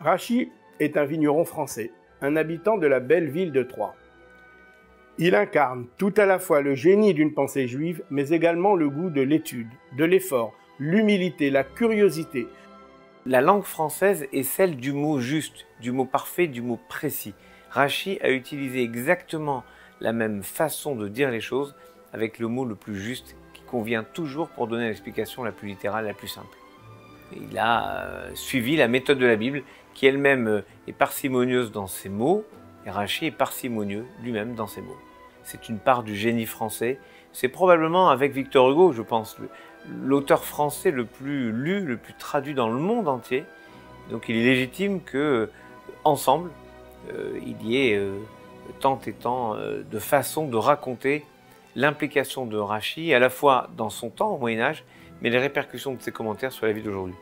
Rachy est un vigneron français, un habitant de la belle ville de Troyes. Il incarne tout à la fois le génie d'une pensée juive, mais également le goût de l'étude, de l'effort, l'humilité, la curiosité. La langue française est celle du mot juste, du mot parfait, du mot précis. Rachy a utilisé exactement la même façon de dire les choses avec le mot le plus juste qui convient toujours pour donner l'explication la plus littérale, la plus simple. Il a suivi la méthode de la Bible qui elle-même est parcimonieuse dans ses mots et Rachy est parcimonieux lui-même dans ses mots. C'est une part du génie français. C'est probablement avec Victor Hugo, je pense, l'auteur français le plus lu, le plus traduit dans le monde entier. Donc il est légitime que ensemble, il y ait tant et tant de façons de raconter l'implication de Rachy, à la fois dans son temps au Moyen-Âge, mais les répercussions de ses commentaires sur la vie d'aujourd'hui.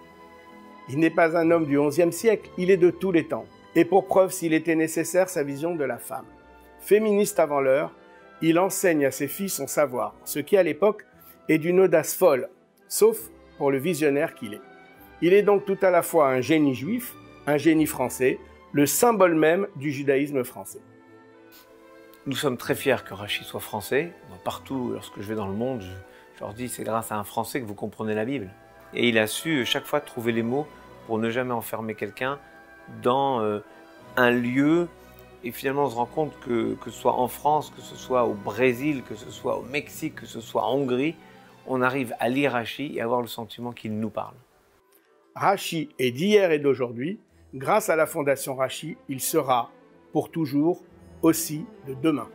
Il n'est pas un homme du XIe siècle, il est de tous les temps. Et pour preuve, s'il était nécessaire, sa vision de la femme. Féministe avant l'heure, il enseigne à ses filles son savoir, ce qui à l'époque est d'une audace folle, sauf pour le visionnaire qu'il est. Il est donc tout à la fois un génie juif, un génie français, le symbole même du judaïsme français. Nous sommes très fiers que Rachy soit français. Partout, lorsque je vais dans le monde, je leur dis c'est grâce à un Français que vous comprenez la Bible. Et il a su chaque fois trouver les mots pour ne jamais enfermer quelqu'un dans un lieu. Et finalement, on se rend compte que ce soit en France, que ce soit au Brésil, que ce soit au Mexique, que ce soit en Hongrie, on arrive à lire Rachy et avoir le sentiment qu'il nous parle. Rachy est d'hier et d'aujourd'hui. Grâce à la Fondation Rachy, il sera pour toujours aussi de demain.